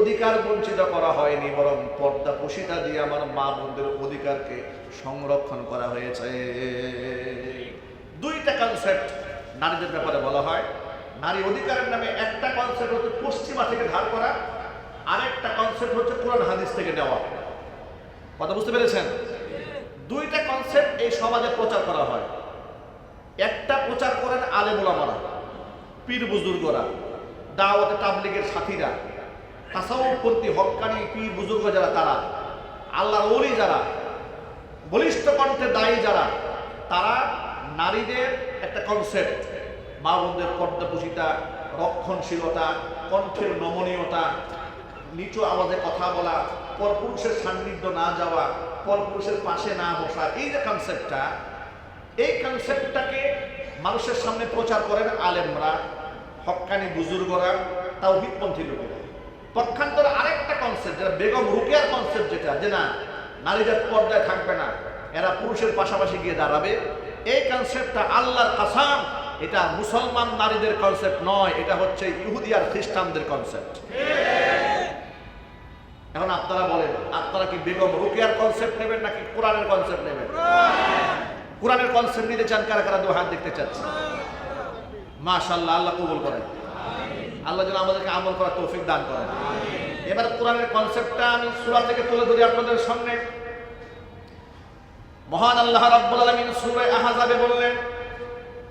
অধিকার বঞ্চিত করা হয়নি, বরং পর্দা পুশিটা দিয়ে আমার মা বোনদের অধিকারকে সংরক্ষণ করা হয়েছে। দুইটা কনসেপ্ট নারীদের ব্যাপারে বলা হয়। নারী অধিকারের নামে একটা কনসেপ্ট হচ্ছে পশ্চিমা থেকে ধার করা, আরেকটা কনসেপ্ট হচ্ছে কোরআন হাদিস থেকে নেওয়া। কথা বুঝতে পেরেছেন? দুইটা কনসেপ্ট এই সমাজে প্রচার করা হয়। একটা প্রচার করেন আলেম ওলামারা, পীর বুজুর্গরা, দাওয়াতে তাবলীগের সাথীরা, তাসাউফপন্থী হক্কানি পীর বুজুর্গ যারা, তারা আল্লাহর ওলি যারা, বলিষ্ঠ কণ্ঠে দায়ী যারা, তারা নারীদের একটা কনসেপ্ট, মা বোনদের পর্দাপুষিতা, রক্ষণশীলতা, কণ্ঠের নমনীয়তা, নিচু আওয়াজে কথা বলা, পরপুরুষের সান্নিধ্য না যাওয়া, পরপুরুষের পাশে না বসা, এই যে কনসেপ্টটা, এই কনসেপ্টটাকে মানুষের সামনে প্রচার করেন আলেমরা, হক্কানি বুজুর্গরা, তাওহীদপন্থী লোকেরা। পক্ষান্তরে আরেকটা কনসেপ্ট, যেটা বেগম রুকিয়ার কনসেপ্ট, যেটা যে না নারীদের পর্দায় থাকবে না, এরা পুরুষের পাশাপাশি গিয়ে দাঁড়াবে, এই কনসেপ্টটা আল্লাহর কাসাম এটা মুসলমান নারীদের কনসেপ্ট নয়, এটা হচ্ছে ইহুদি আর খ্রিস্টানদের কনসেপ্ট। এখন আপনারা বলেন, আপনারা কি বেগম রুকিয়ার কনসেপ্ট নেবেন নাকি কোরআনের কনসেপ্ট নেবেন? কোরআনের কনসেপ্ট নিতে চান কারা কারা? দু হাত দেখতে চাচ্ছি। মাশাআল্লাহ, আল্লাহ কবুল করেন। আল্লাহ যেন আমাদেরকে আমল করার তৌফিক দান করেন। এবার কোরআনের কনসেপ্টটা আমি সূরা থেকে তুলে ধরি আপনাদের সামনে। মহান আল্লাহ রাব্বুল আলামিন সূরা আহজাবে বললেন,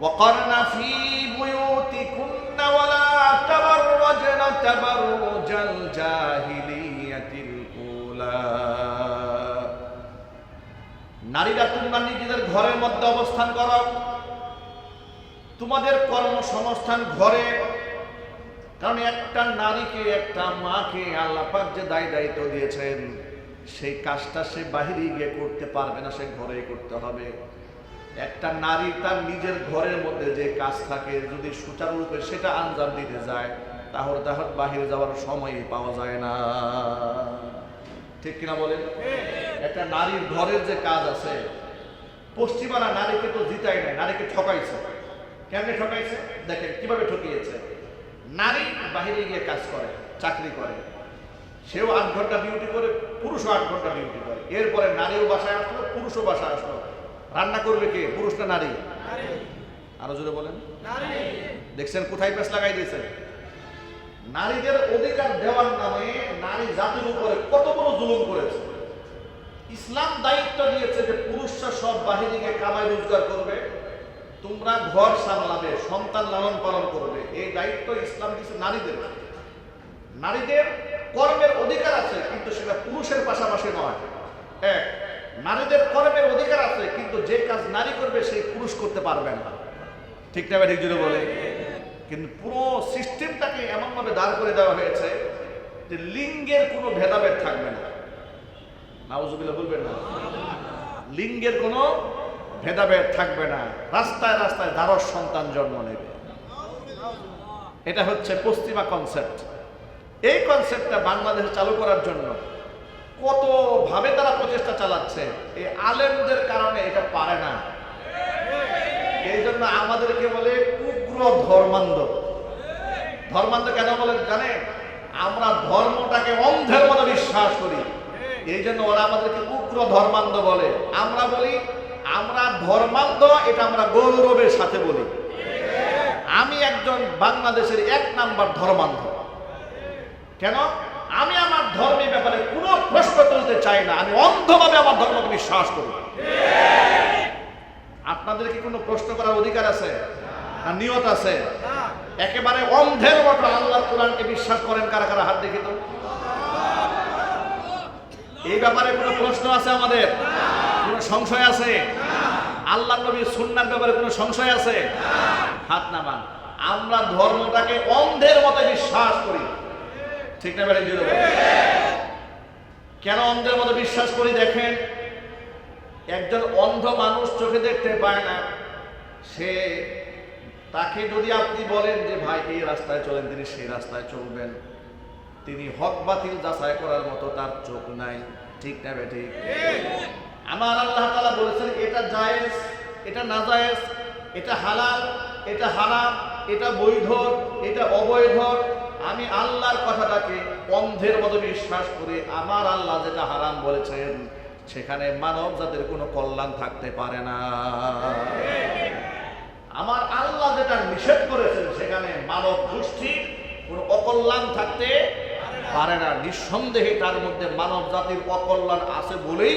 ওয়াকারনা ফি বুয়ুতিকুন্না ওয়ালা তাবাররাজনা তাবাররুজাল জাহিলিয়াতিল উলা। নারীরা তোমরা নিজেদের ঘরের মধ্যে অবস্থান করো, তোমাদের কর্মসংস্থান ঘরে। কারণ একটা নারীকে, একটা মাকে আল্লাহ পাক যে দায়িত্ব দিয়েছেন, সেই কাজটা সে বাহিরে গিয়ে করতে পারবে না, সে ঘরেই করতে হবে। একটা নারী তার নিজের ঘরের মধ্যে যে কাজ থাকে, যদি সুচারুরূপে সেটা আঞ্জাম দিতে যায়, তাহলে বাহিরে যাওয়ার সময়ই পাওয়া যায় না। ঠিক কিনা বলেন? একটা নারীর ঘরের যে কাজ আছে, পশ্চিমারা নারীকে তো জিতাই নাই, নারীকে ঠকাইছে। কেমনে ঠকাইছে দেখেন, কিভাবে ঠকিয়েছে। নারী বাহিরে গিয়ে কাজ করে, চাকরি করে, সেও 8 ঘন্টা ডিউটি করে, পুরুষও 8 ঘন্টা ডিউটি করে। এরপরে নারীও বাসায় আসলো, পুরুষও বাসায় আসলো। রান্না করবে কে? পুরুষ না নারী? আরো জোরে বলেন। দেখছেন কোথায় পেছ লাগাই দিয়েছে? নারীদের অধিকার দেওয়ার নামে নারী জাতির উপরে কত বড় জুলুম করেছে। ইসলাম দায়িত্ব দিয়েছে যে পুরুষরা সব বাহিরে গিয়ে কামাই রোজগার করবে, তোমরা ঘর সামলাবে, সন্তান লালন পালন করবে। এই দায়িত্ব ইসলাম দিয়েছে নারীদের। নারীদের কর্মের অধিকার আছে, কিন্তু সেটা পুরুষের পাশাপাশি নয়। এক, নারীদের কর্মের অধিকার আছে, কিন্তু যে কাজ নারী করবে সেই পুরুষ করতে পারবে না। ঠিক না? ঠিক জুড়ে বলে। কিন্তু পুরো সিস্টেমটাকে এমনভাবে দাঁড় করে দেওয়া হয়েছে যে লিঙ্গের কোনো ভেদাভেদ থাকবে না। নাউজুবিল্লাহ বলবেন না? লিঙ্গের কোনো ভেদাভেদ থাকবে না। রাস্তায় রাস্তায় দারস সন্তান জন্ম নেবে। এটা হচ্ছে পশ্চিমা কনসেপ্ট। এই কনসেপ্টটা বাংলাদেশে চালু করার জন্য কত ভাবে তারা প্রচেষ্টা চালাচ্ছে। এই আলেমদের কারণে এটা পারে না। এই জন্য আমাদেরকে বলে উগ্র ধর্মান্ধ। ধর্মান্ধ কেন বলে জানে? আমরা ধর্মটাকে অন্ধের মতো বিশ্বাস করি, এই জন্য ওরা আমাদেরকে উগ্র ধর্মান্ধ বলে। আমরা বলি আমরা ধর্মান্ধ, এটা আমরা গৌরবের সাথে বলি। আমি একজন বাংলাদেশের 1 নাম্বার ধর্মান্ধ। কেন? আমি আমার ধর্মের ব্যাপারে কোনো প্রশ্ন তুলতে চাই না, আমি অন্ধভাবে আমার ধর্মকে বিশ্বাস করি। আপনাদের কি কোনো প্রশ্ন করার অধিকার আছে না নিয়ত আছে? একেবারে অন্ধের মতো আল্লাহর কোরআনকে বিশ্বাস করেন কারা কারা? হাত দেখি তো। এই ব্যাপারে কোনো প্রশ্ন আছে আমাদের? কোনো সংশয় আছে? আল্লাহর নবীর সুন্নাহর ব্যাপারে কোনো সংশয় আছে? হাত নামান। আমরা ধর্মটাকে অন্ধের মতো বিশ্বাস করি। ঠিক না? বেড়ে জুড়ে কেন অন্ধের মতো বিশ্বাস করি? দেখেন, একজন অন্ধ মানুষ চোখে দেখতে পায় না, সে তাকে যদি আপনি বলেন যে ভাই এই রাস্তায় চলেন, তিনি সেই রাস্তায় চলবেন। তিনি হক বাতিল যাচাই করার মতো তার চোখ নাই। ঠিক না বেঠিক? আমার আল্লাহ তাআলা বলেছেন এটা জায়েজ, এটা নাজায়েজ, এটা হালাল, এটা হারাম, এটা বৈধ, এটা অবৈধ, আমি আল্লাহর কথাটাকে অন্ধের মতো বিশ্বাস করে আমার আল্লাহ যেটা হারাম বলেছেন সেখানে মানব জাতির কোনো কল্যাণ থাকতে পারে না। আমার আল্লাহ যেটা নিষেধ করেছেন সেখানে মানব গোষ্ঠীর কোনো অকল্যাণ থাকতে পারে না। নিঃসন্দেহে তার মধ্যে মানব জাতির অকল্যাণ আছে বলেই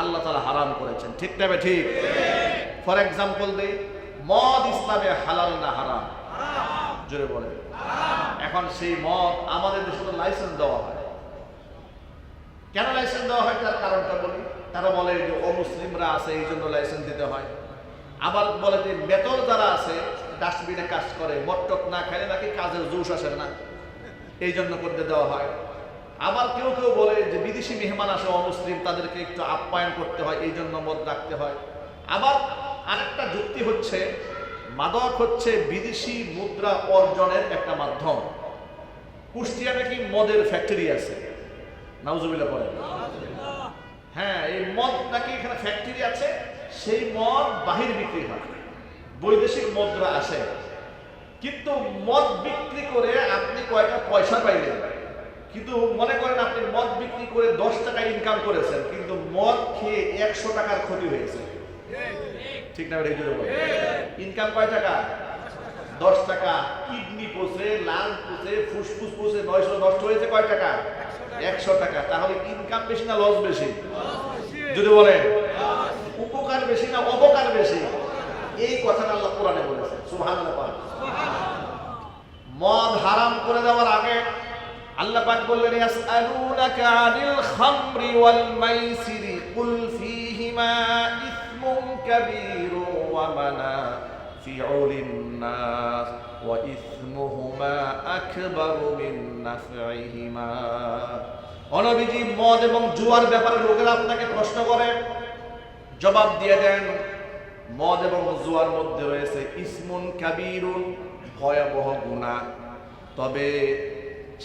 আল্লাহ তাআলা হারাম করেছেন। ঠিক না ঠিক? ফর এক্সাম্পল দেই, মদ ইসলামে হালাল না হারাম? জোরে বলে। এখন সেই মদ আমাদের দেশে তো লাইসেন্স দেওয়া হয়। কেন লাইসেন্স দেওয়া হয় তার কারণটা বলি। তারা বলে যে অমুসলিমরা আছে এই জন্য লাইসেন্স দিতে হয়। আবার বলে যে মেতর যারা আছে ডাস্টবিনে কাজ করে, মটটক না খাইলে নাকি কাজের জোশ আসে না, এই জন্য করতে দেওয়া হয়। আবার কেউ কেউ বলে যে বিদেশি মেহমান আসে অমুসলিম, তাদেরকে একটু আপ্যায়ন করতে হয়, এই জন্য মদ রাখতে হয়। আবার আরেকটা যুক্তি হচ্ছে মাদক হচ্ছে বিদেশি মুদ্রা অর্জনের একটা মাধ্যম। কুষ্টিয়া নাকি মদের ফ্যাক্টরি আছে, নাউজুবিল্লাহ পড়ে। হ্যাঁ, এই মদ নাকি এখানে ফ্যাক্টরি আছে, সেই মদ বাহির বিক্রি হয়, বৈদেশিক মুদ্রা আসে। কিন্তু মদ বিক্রি করে আপনি কয়টা পয়সা পাইলেন, কিন্তু মনে করেন আপনি মদ বিক্রি করে 10 টাকা ইনকাম করেছেন, কিন্তু মদ খেয়ে 100 টাকার ক্ষতি হয়েছে। ঠিক না? ইনকাম কয় টাকা? 10 টাকা। কিডনি পচে, লাং পচে, ফুসফুস পচে 900 নষ্ট হয়েছে কয় টাকা? 100 টাকা। তাহলে ইনকাম বেশি না লস বেশি? যদি বলেন উপকার বেশি না অপকার বেশি? এই কথাটা আল্লাহ কোরআনে বলেছে। সুবহানাল্লাহ। মদ হারাম করে দেওয়ার আগে আল্লাহ পাক বললেন ইয়াসআলুনাকা আনিল খামরি ওয়াল মাইসিরি কুল ফীহিমা ইসমুন কাবীরু ওয়া মানাফিউ লিন-নাস ওয়া ইসমুহুমা আকবারু মিন নাফইহিমা। নবীজি, মদ এবং জুয়ার ব্যাপারে লোকেরা আপনাকে প্রশ্ন করে, জবাব দিয়ে দেন মদ এবং জুয়ার মধ্যে রয়েছে ইসমুন কাবীরুন, ভয়াবহ গুনাহ, তবে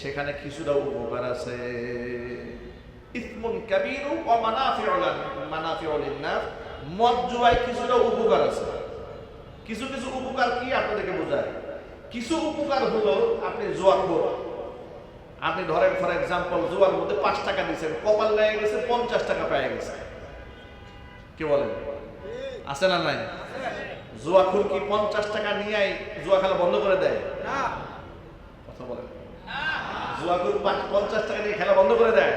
সেখানে কিছুটা উপকার আছে। ইসমুন কাবীরু ওয়া মানাফিউ লিন-নাস, মদ জুয়ায় কিছুটা উপকার আছে। কিছু কিছু উপকার কি আপনাদেরকে বোঝায়। কিছু উপকার হলো আপনি জুয়াখোর, আপনি ধরেন ফর এক্সাম্পল জুয়ার মধ্যে 5 টাকা দিচ্ছেন, কপাল লেগে গেছে 50 টাকা পেয়ে গেছে। কি বলেন, আছে না নাই? জুয়াখোর কি 50 টাকা নিয়ে জুয়া খেলা বন্ধ করে দেয়? না। কথা বলেন। জুয়াখোর 50 টাকা নিয়ে খেলা বন্ধ করে দেয়?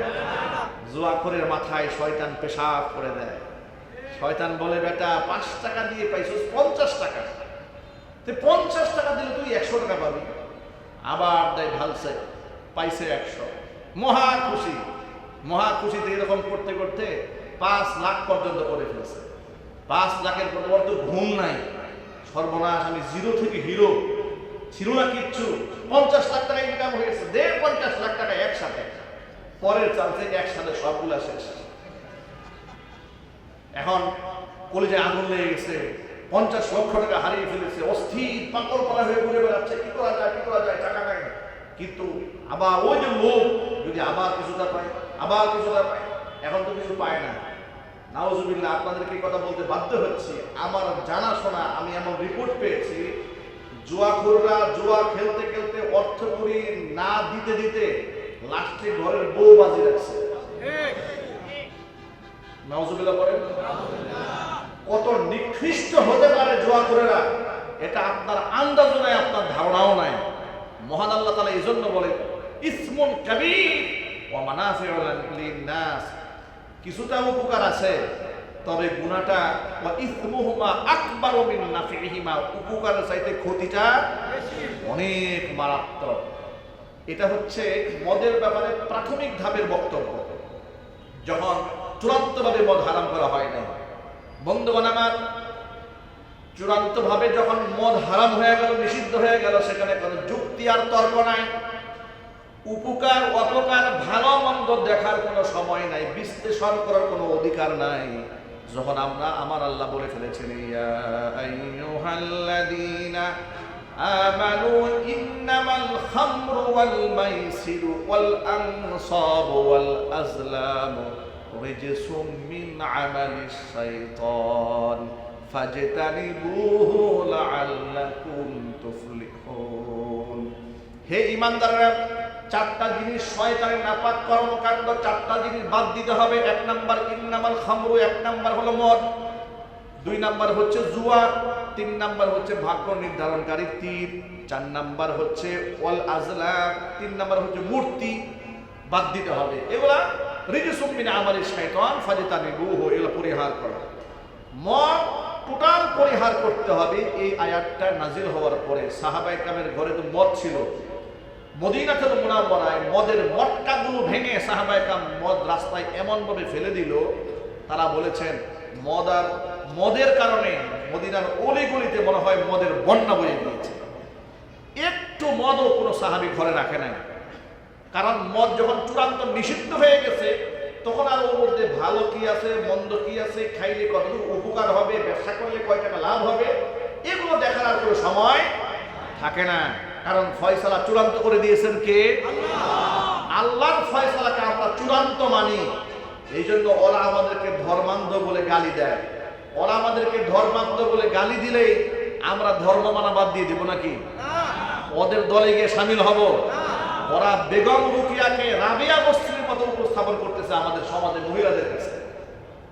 জুয়াখোরের মাথায় শয়তান পেশাব করে দেয়। শয়তান বলে, বেটা 5 টাকা দিয়ে পাইছিস 50 টাকা, তুই 50 টাকা দিলে তুই 100 টাকা পাবি। আবার দেয় ঢালছে, পাইছে 100, মহা খুশি। মহা খুশিতে এরকম করতে করতে 5 লাখ পর্যন্ত করে ফেলছে। 5 লাখের পর তো ঘুম নাই, সর্বনাশ, আমি জিরো থেকে হিরো, ছিল না কিচ্ছু, 50 লাখ টাকা ইনকাম হয়েছে, 50 লাখ টাকা একসাথে। পরের চান্সে একসাথে সবগুলা শেষ। এখন কলেজে আগুন লেগে গেছে, 50 লক্ষ টাকা হারিয়ে ফেলেছে, অস্থির পাগল পালা হয়ে ঘুরে বেড়াচ্ছে, কি করা যায় কি করা যায়, টাকা নাই। কিন্তু আবার ওই যে লোক, যদি আবার কিছুটা পায়, আবার কিছুটা পায়, এখন তো কিছু পায় না। নাউজুবিল্লাহ, আপনাদেরকে কথা বলতে বাধ্য হচ্ছে, আমার জানাশোনা আমি এমন রিপোর্ট পেয়েছি, জুয়াখোররা জুয়া খেলতে খেলতে অর্থ করি না দিতে দিতে লাস্টে ঘরের বউ বাজি রাখছে। নাউজুবিল্লাহ বলেন। কত নিকৃষ্ট হতে পারে জুয়াখোরেরা, এটা আপনার আন্দাজও নাই, আপনার ধারণাও নাই। মহান আল্লাহ তাআলা এই জন্য বলেন ইসমুন কাবীর ওয়া মানাফিউ লিন-নাস, কিছুটা উপকার আছে, তবে গুনাহটা ওয়া ইসমুহুমা আকবারু মিন নাফিহিমা, উপকারের চাইতে ক্ষতিটা অনেক মারাত্মক। এটা হচ্ছে মদের ব্যাপারে প্রাথমিক ধাপের বক্তব্য, যখন চূড়ান্তভাবে মদ হারাম করা হয় না। বন্ধুগণ আমার, চূড়ান্তভাবে যখন মদ হারাম হয়ে গেল, নিষিদ্ধ হয়ে গেল, সেখানে কোনো যুক্তি আর তর্ক নাই, উপকার অপকার ভালো মন্দ দেখার কোনো সময় নাই, বিশ্লেষণ করার কোনো অধিকার নাই। যখন আমরা আমার আল্লাহ বলে ফেলেছেন ইয়া আইয়ুহাল্লাযীনা আমানু ইন্নামাল খামরু ওয়াল মাইসিরু ওয়াল আনসাবু ওয়াল আজলামু রিজসুম মিন আমালিশ শাইতান ফাজতানিবুহু লাআল্লাকুম তুফলিহুন। হে ঈমানদাররা, চারটা জিনিস শয়তানের নাপাক কর্মকাণ্ড, চারটা জিনিস বাদ দিতে হবে। 1 নাম্বার ইন্নামাল খামরু, 1 নাম্বার হলো মদ, 2 নাম্বার হচ্ছে জুয়া, 3 নাম্বার হচ্ছে ভাগ্য নির্ধারণকারী তীর, 4 নাম্বার হচ্ছে ওয়াল আজলাম, 3 নাম্বার হচ্ছে মূর্তি। বাদ দিতে হবে এগুলা। রিজসুম মিন আমালিশ শাইতান ফাজতানিবুহু, এগুলা পরিহার করা। মদ টোটাল পরিহার করতে হবে। এই আয়াতটা নাজিল হওয়ার পরে সাহাবায়ে কেরামের ঘরে তো মদ ছিল, মদিনাতুল মুনাওয়ারায় মদের মটকাগুলো ভেঙে সাহাবায়ে কেরাম মদ রাস্তায় এমনভাবে ফেলে দিল, তারা বলেছেন মদের কারণে মদিনার অলিগলিতে মনে হয় মদের বন্যা বয়ে গিয়েছে। একটু মদও কোনো সাহাবী ঘরে রাখে নাই, কারণ মদ যখন চূড়ান্ত নিষিদ্ধ হয়ে গেছে তখন আর ওর মধ্যে ভালো কি আছে মন্দ কি আছে, খাইলে কতটুকু উপকার হবে, ব্যবসা করলে কয় টাকা লাভ হবে, এগুলো দেখার আর কোনো সময় থাকে না। কারণ ফয়সালা চূড়ান্ত করে দিয়েছেন কে? আল্লাহর ফয়সালাকে আমরা চূড়ান্ত মানি। এই জন্য ওরা আমাদেরকে ধর্মান্ধ বলে গালি দেয়। ওরা আমাদেরকে ধর্মান্ধ বলে গালি দিলেই আমরা ধর্ম মানা বাদ দিয়ে দেব নাকি? ওদের দলে গিয়ে সামিল হব? ওরা বেগম রুকিয়াকে রাবিয়া বস্তির মতো উপস্থাপন করতেছে আমাদের সমাজের মহিলাদের কাছে।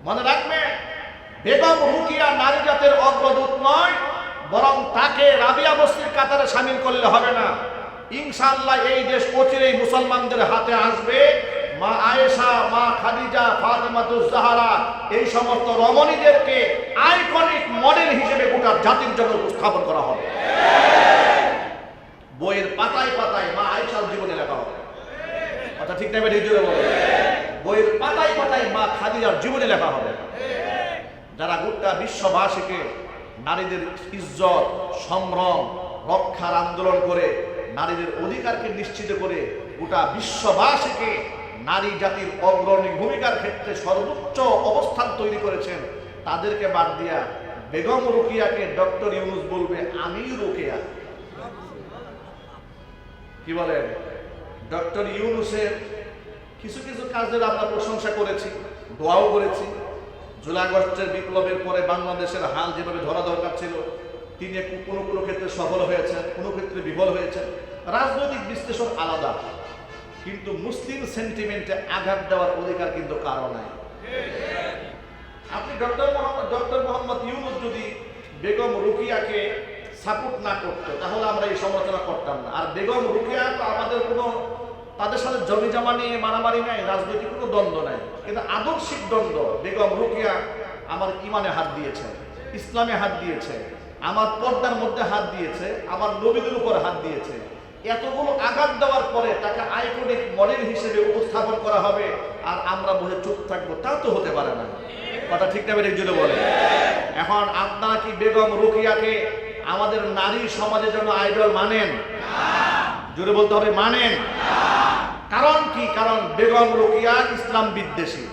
মনে রাখবে, বেগম রুকিয়া নারী জাতের অগ্রদূত নয়, বরং তাকে রাবিয়া বস্তির কাতারে সামিল করলে হবে না। ইনশাআল্লাহ এই দেশ অচিরেই মুসলমানদের হাতে আসবে। মা আয়েশা, মা খাদিজা, ফাতেমাতুজ জাহরা, এই সমস্ত রমণীদেরকে আইকনিক মডেল হিসেবে গোটা জাতির জন্য উপস্থাপন করা হবে। বইয়ের পাতায় পাতায় মা আয়েশার জীবনে লেখা হবে। কথা ঠিক না? বেঠিক জোরে বলো। বইয়ের পাতায় পাতায় মা খাদিজার জীবনে লেখা হবে। যারা গোটা বিশ্ববাসীকে নারীদের ইজ্জত সম্ভ্রম রক্ষার আন্দোলন করে নারীদের অধিকারকে নিশ্চিত করে গোটা বিশ্ববাসীকে নারী জাতির অগ্রণী ভূমিকার ক্ষেত্রে সর্বোচ্চ অবস্থান তৈরি করেছেন, তাদেরকে বাদ দিয়া বেগম রুকিয়াকে ডক্টর ইউনুস বলবে আমি রুকিয়া। কি বলেন? ডক্টর ইউনুসের কিছু কিছু কাজের আমরা প্রশংসা করেছি, দোয়াও করেছি। জুলাই আগস্টের বিপ্লবের পরে বাংলাদেশের হাল যেভাবে ধরা দরকার ছিল, তিনি কোনো কোনো ক্ষেত্রে সফল হয়েছেন, কোনো ক্ষেত্রে বিফল হয়েছেন। রাজনৈতিক বিশ্লেষণ আলাদা, কিন্তু মুসলিম সেন্টিমেন্টে আঘাত দেওয়ার অধিকার কিন্তু কারো নাই। আপনি ডক্টর মোহাম্মদ ইউনুস যদি বেগম রুকিয়াকে সাপোর্ট না করতো তাহলে আমরা এই সমালোচনা করতাম না। আর বেগম রুকিয়া তো আমাদের কোনো তাদের সাথে জমি জমা নিয়ে মারামারি নাই, রাজনৈতিক কোনো দ্বন্দ্ব নাই, কিন্তু আদর্শিক দ্বন্দ্ব। বেগম রুকিয়া আমার ইমানে হাত দিয়েছে, ইসলামে হাত দিয়েছে, আমার পর্দার মধ্যে হাত দিয়েছে, আমার নবীদের উপর হাত দিয়েছে। এতগুলো আঘাত দেওয়ার পরে তাকে আইকনিক মডেল হিসেবে উপস্থাপন করা হবে আর আমরা বসে চুপ থাকবো? তা তো হতে পারে না। কথা ঠিক না? বেঠিক জোরে বলে। এখন আপনারা কি বেগম রুকিয়াকে আমাদের নারী সমাজের জন্য আইডল মানেন? জোরে বলতে হবে, মানেন? কারণ কি? কারণ বেগম রুকিয়া ইসলাম বিদ্বেষী,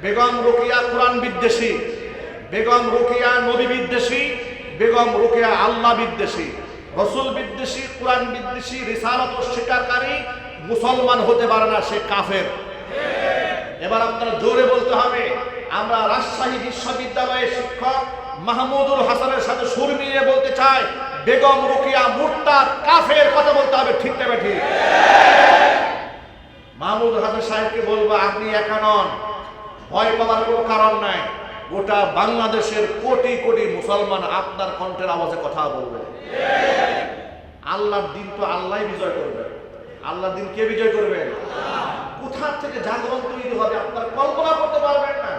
বেগম রুকিয়া কোরআন বিদ্বেষী, বেগম রুকিয়া নবী বিদ্বেষী, বেগম রুকিয়া আল্লাহ বিদ্বেষী, রসুল বিদ্বেষী, কোরআন বিদ্বেষী, রিসালাত অস্বীকারী। মুসলমান হতে পারে না, সে কাফের। এবার আপনারা জোরে বলতে হবে। আমরা রাজশাহী বিশ্ববিদ্যালয়ের শিক্ষক মাহমুদুল হাসানের সাথে সুর মিলিয়ে বলতে চাই, বেগম রুকিয়া মুরতাদ কাফের। কথা বলতে হবে, ঠিক না ঠিক? মাহমুদুল হাসান সাহেবকে বলবো, আপনি একা নন, ভয় পাওয়ার কোনো কারণ নাই। গোটা বাংলাদেশের কোটি কোটি মুসলমান আপনার কণ্ঠের আওয়াজে কথা বলবে। আল্লাহর দিন তো আল্লাহ বিজয় করবে। আল্লাহর দিন কে বিজয় করবে? কোথা থেকে জাগরণ তৈরি হবে আপনারা কল্পনা করতে পারবেন না।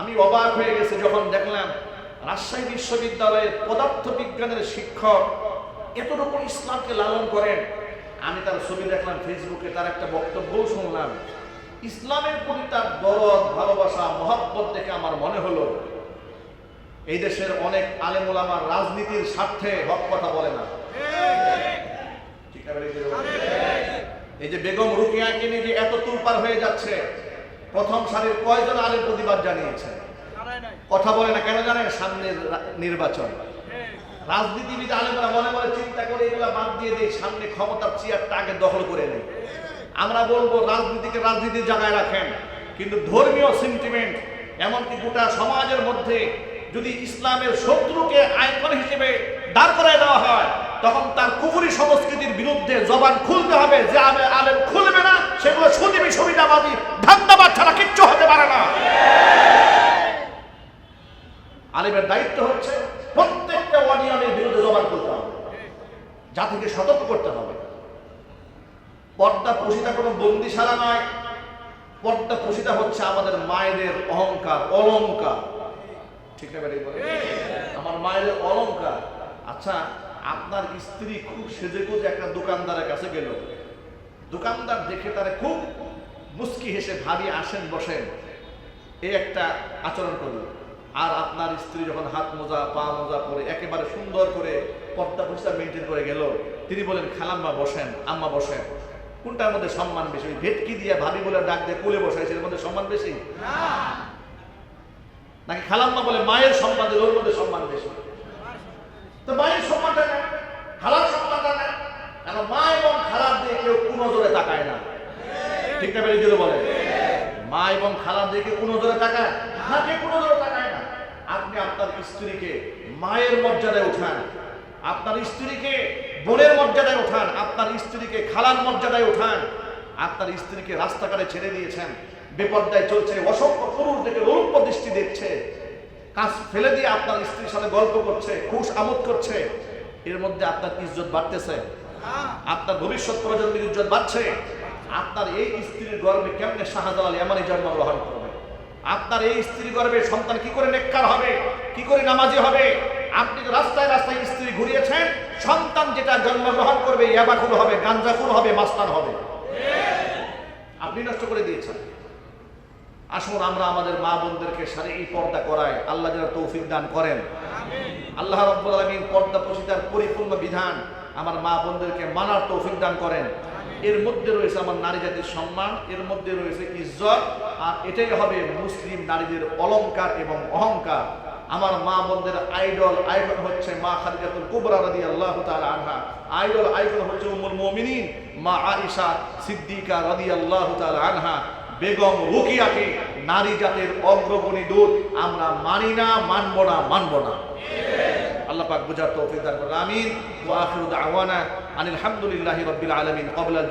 আমি অবাক হয়ে গেছি যখন দেখলাম রাজশাহী বিশ্ববিদ্যালয়ের পদার্থ বিজ্ঞানের শিক্ষক এতটুকু ইসলামকে লালন করেন। আমি তার ছবি দেখলাম ফেসবুকে, তার একটা বক্তব্য শুনলাম। ইসলামের প্রতি তার দরদ, ভালোবাসা, মহব্বত দেখে আমার মনে হলো এই দেশের অনেক আলেম ওলামা রাজনীতির স্বার্থে হক কথা বলে না। এই যে বেগম রুকিয়াকে নিয়ে যে এত তুলপার হয়ে যাচ্ছে, প্রথম সারির কয়জন আলেম প্রতিবাদ জানিয়েছে? কথা বলে না কেন জানেন? সামনের নির্বাচন। রাজনীতিবিদ আলেমরা মনে মনে চিন্তা করে এগুলা বাদ দিয়ে দেয়, সামনে ক্ষমতার চেয়ারটা আগে দখল করে নেই। আমরা বলবো রাজনীতিকে রাজনীতির জায়গায় রাখেন, কিন্তু ধর্মীয় সেন্টিমেন্ট, এমনকি গোটা সমাজের মধ্যে যদি ইসলামের শত্রুকে আইকন হিসেবে দাঁড় করায় দেওয়া হয়, তখন তার কুফরি সংস্কৃতির বিরুদ্ধে জবান খুলতে হবে। যে আলেম খুলবে না, সেগুলো সুদিবি সুবিধাবাদী ধান্দাবাদ ছাড়া কিচ্ছু হতে পারে না। আলেমের দায়িত্ব হচ্ছে প্রত্যেকটা অনিয়মের বিরুদ্ধে জবান খুলতে হবে, জাতিকে সতর্ক করতে হবে। পর্দা প্রসিতা কোনো বন্দিশালা নয়। পর্দা প্রসিতা হচ্ছে আমাদের মায়েদের অহংকার, অলংকার। ঠিক না বেটাই বলে? আমার মায়ের অলংকার। আচ্ছা, আপনার স্ত্রী খুব সেজেগুজে একটা দোকানদারের কাছে গেল, দোকানদার দেখে তারা খুব মুস্কি হেসে ভাবি আসেন বসেন এই একটা আচরণ করল। আর আপনার স্ত্রী যখন হাত মোজা পা মোজা পরে একেবারে সুন্দর করে পর্দা প্রসিতা মেনটেন করে গেল, তিনি বলেন খালাম্মা বসেন, আম্মা বসেন। কোনটার মধ্যে সম্মান বেশি? ভেটকি দিয়ে ভাবি বলে ডাক দিয়ে কোলে বসাইছে, এর মধ্যে সম্মান বেশি নাকি খালাম্মা বলে মায়ের সম্মান দিল, ওর মধ্যে সম্মান বেশি? তো মায়ের সম্মানটা নেই, খালার সম্মানটা নেই। কারণ মা এবং খালার দিয়ে কেউ কোন নজরে তাকায় না। ঠিক না বেরিয়ে দিলে বলে? মা এবং খালার দিয়ে কোন নজরে তাকায় না, কে কোন নজরে তাকায় না। আপনি আপনার স্ত্রীকে মায়ের মর্যাদায় উঠান, আপনার স্ত্রীকে বোনের মর্যাদায় উঠান, আপনার স্ত্রীকে খালার মর্যাদায় উঠান। আপনার স্ত্রীকে রাস্তাঘাটে ছেড়ে দিয়েছেন, বেপর্দায় চলছে, অসংখ্য পুরুষ দেখে রৌপ্য দৃষ্টি দেখছে, কাজ ফেলে দিয়ে আপনার স্ত্রীর সাথে গল্প করছে, খুশ আমোদ করছে। এর মধ্যে আপনার ইজ্জত বাড়তেছে, আপনার ভবিষ্যৎ প্রজন্মের ইজ্জত বাড়ছে। আপনার এই স্ত্রীর গর্বে কেমনে শাহজালাল ইয়ামানি জন্মগ্রহণ করবে? আপনার এই স্ত্রীর গর্বে সন্তান কি করে নেককার হবে, কি করে নামাজি হবে? আপনি রাস্তায় রাস্তায় স্ত্রী ঘুরিয়েছেন, সন্তান যেটা জন্মগ্রহণ করবে ইয়াবাখুর হবে, গাঞ্জাখুর হবে, মাস্তান হবে। আপনি নষ্ট করে দিয়েছেন। আসুন আমরা আমাদের মা বোনদেরকে শারীরিক পর্দা করাই, আল্লাহ যেন তৌফিক দান করেন। আল্লাহ রাব্বুল আলামিন পর্দা প্রসিতার পরিপূর্ণ বিধান আমার মা বোনদেরকে মানার তৌফিক দান করেন। এর মধ্যে রয়েছে আমার নারী জাতির সম্মান, এর মধ্যে রয়েছে ইজ্জত, আর এটাই হবে মুসলিম নারীদের অলংকার এবং অহংকার। আমার মা বোনদের আইডল হচ্ছে মা খাদিজাতুল কুবরা রাদিয়াল্লাহু তাআলা আনহা, আইডল হচ্ছে উম্মুল মুমিনিন মা আয়েশা সিদ্দিকা রাদিয়াল্লাহু তাআলা আনহা। বেগম রুকিয়াকে নারী জাতের অগ্রগণী দূত আমরা মানি না, মানব না, মানব না। আল্লাহ পাক বুঝার তৌফিক দান করুন। আমিন। ওয়া আখিরু দাওয়ানা আনিল হামদুলিল্লাহি রাব্বিল আলামিন। ক্বাবলা